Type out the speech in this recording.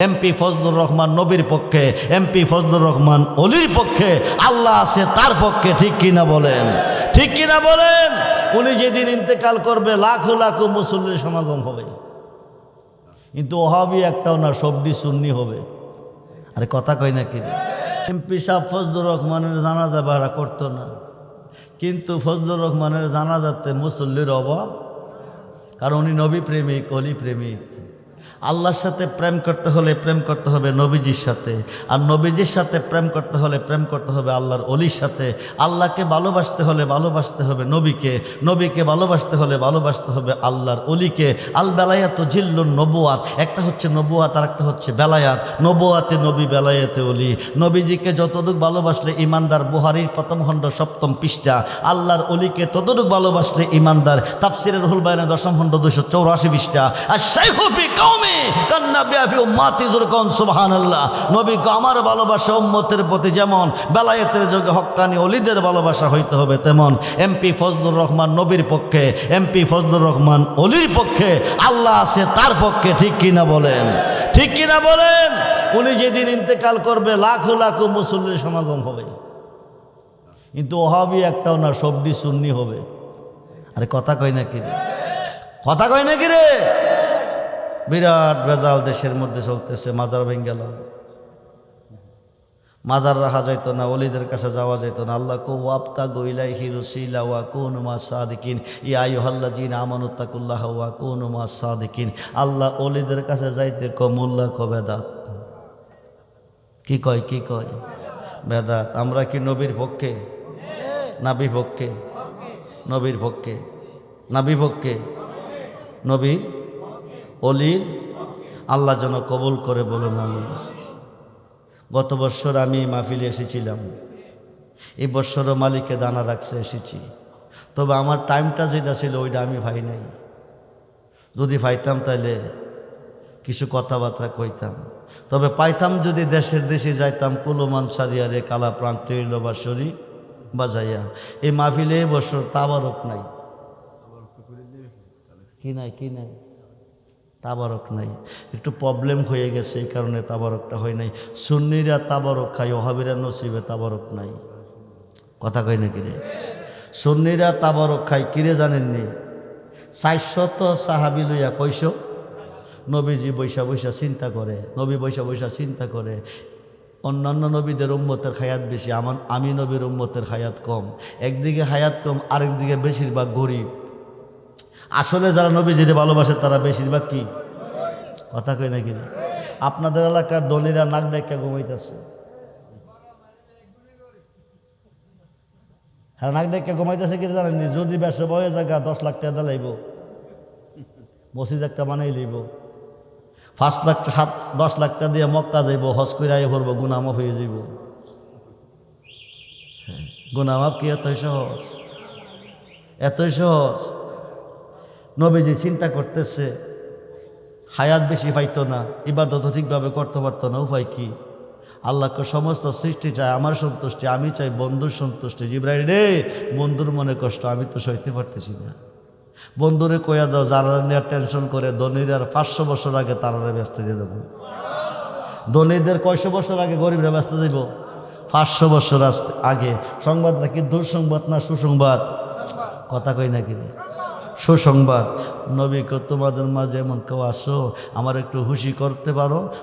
MP Fazlur Rahman নবীর পক্ষে, MP Fazlur Rahman অলির পক্ষে, আল্লাহ আছে তার পক্ষে। ঠিক কিনা বলেন, ঠিক কিনা বলেন। উনি যেদিন ইন্তেকাল করবে লাখো লাখো মুসল্লির সমাগম হবে, কিন্তু ওহাবি একটাও না, সবডি সুন্নি হবে। আরে কথা কই না কি? এমপি সাহেব ফজলুর রহমানের জানাজা ভাড়া করতো না, কিন্তু ফজলুর রহমানের জানাজাতে মুসল্লির অভাব, কারণ উনি নবী প্রেমিক, অলি প্রেমিক। আল্লাহর সাথে প্রেম করতে হলে প্রেম করতে হবে নবীজির সাথে, আর নবীজির সাথে প্রেম করতে হলে প্রেম করতে হবে আল্লাহর অলির সাথে। আল্লাহকে ভালোবাসতে হলে ভালোবাসতে হবে নবীকে, নবীকে ভালোবাসতে হলে ভালোবাসতে হবে আল্লাহর অলিকে। আল বেলায়াত জিল্লুন নবুয়াত, একটা হচ্ছে নবুয়াত আর একটা হচ্ছে বেলায়াত। নবুয়াতে নবী, বেলায়াতে অলি। নবীজিকে যতটুকু ভালোবাসলে ইমানদার, বুহারীর প্রথম খণ্ড 7ম পৃষ্ঠা। আল্লাহর অলিকে ততটুকু ভালোবাসলে ইমানদার, তাফসিরে রুহুল বায়ানে 10ম খণ্ড 284 পৃষ্ঠা। আর শাইখু ফি কওমি কান্না বিআফি উম্মতি যুরকুন সুবহানাল্লাহ। নবীকে আমার ভালোবাসা উম্মতের প্রতি যেমন বেলায়েতের যোগে হক্কানি অলিদের ভালোবাসা হইতে হবে তেমন। এমপি ফজলুর রহমান নবীর পক্ষে, এমপি ফজলুর রহমান অলির পক্ষে, আল্লাহ আছে তার পক্ষে। ঠিক কিনা বলেন, ঠিক কিনা বলেন। উনি যেদিন ইন্তেকাল করবে লাখো লাখো মুসল্লির সমাগম হবে, কিন্তু ওহাবি একটাও না, সবডি সুন্নি হবে। আরে কথা কই না কি রে, কথা কই না কি রে। বিরাট ভেজাল দেশের মধ্যে চলতেছে। মাজার ভেঙে গেল, মাজার রাখা যাইত না, অলিদের কাছে যাওয়া যাইত না। আল্লাহ কো ওয়াবতা গইলাইহি রুসিলা ওয়া কুনু মা সাদিকিন, ইয়া আইয়ুহাল্লাযিনা আমানুত্তাকুল্লাহ ওয়া কুনু মা সাদিকিন। আল্লাহ অলিদের কাছে যাইতে কো মোল্লা কো বেদাত। কি কয়, কি কয়? বেদাত। আমরা কি নবীর পক্ষে না বিপক্ষে? নবীর পক্ষে না বিপক্ষে? নবীর অলির। আল্লাহ যেন কবুল করে বলুন আমিন। গত বছর আমি মাহফিলে এসেছিলাম, এই বছরও মালিকে দানা রাখছে এসেছি, তবে আমার টাইমটা যেটা ছিল ওইটা আমি ভাই নাই। যদি পাইতাম তাহলে কিছু কথাবার্তা কইতাম, তবে পাইতাম যদি দেশের দেশে যাইতাম কুলমান সারিয়ারে কালা প্রাণ তৈল বাসরি বাজাইয়া। এই মাহফিলে এই বছর তাবারক নাই। কি নাই, কি নাই? তাবারক নাই। একটু প্রবলেম হয়ে গেছে, এই কারণে তাবারকটা হয় নাই। সুন্নিরা তাবারক খায়, ওহাবিরা নসিবে তাবারক নাই। কথা কই না কিরে? সুন্নিরা তাবারক খায় কিরে জানেননি? 400 সাহাবি লইয়া কইছো নবীজি বৈশা বৈশা চিন্তা করে, নবী বৈশা বৈশা চিন্তা করে। অন্যান্য নবীদের উম্মতের হায়াত বেশি, আমি নবীর উম্মতের হায়াত কম। একদিকে হায়াত কম, আরেকদিকে বেশিরভাগ গরিব। আসলে যারা নবীজিরে ভালোবাসে তারা বেশিরভাগ কি? কথা কই নাকি? আপনাদের এলাকার দলিরা নাক ডাইকা ঘুমাইতেছে। হ্যাঁ, নাক ডাইকা ঘুমাইতেছে কি জানেননি? যদি ব্যবসা বয়ে জায়গা 10 লাখ টাকা দিলাইব, মসজিদ একটা বানাই লইব, 5 লাখ 10 লাখ টাকা দিয়ে মক্কা যাইব, হজ করে আই করবো, গুনাহ মাফ হয়ে যাইব। গুনাহ মাফ কি এতই সহজ? এতই সহজ? নবীজি চিন্তা করতেছে, হায়াত বেশি পাইতো না, ইবাদত ঠিকভাবে করতে পারতো না, উপায় কি? আল্লাহকে সমস্ত সৃষ্টি চায় আমার সন্তুষ্টি, আমি চাই বন্ধুর সন্তুষ্টি। জিবরাইল রে, বন্ধুর মনে কষ্ট আমি তো সইতে পারতেছি না। বন্ধুরে কইয়া দাও, যারা নিয়ে টেনশন করে ধনীর আর 500 বছর আগে তারা ব্যস্ত দিয়ে দেবো। ধনীদের কয়শো বছর আগে গরিবরা ব্যস্ত দিব? 500 বছর আগে। সংবাদটা কি দুঃসংবাদ না সুসংবাদ? কথা কই নাকি? সুসংবাদ। নবীকে তোমাদের মাঝে এমন কেউ আসো, আমার একটু খুশি করতে পারো,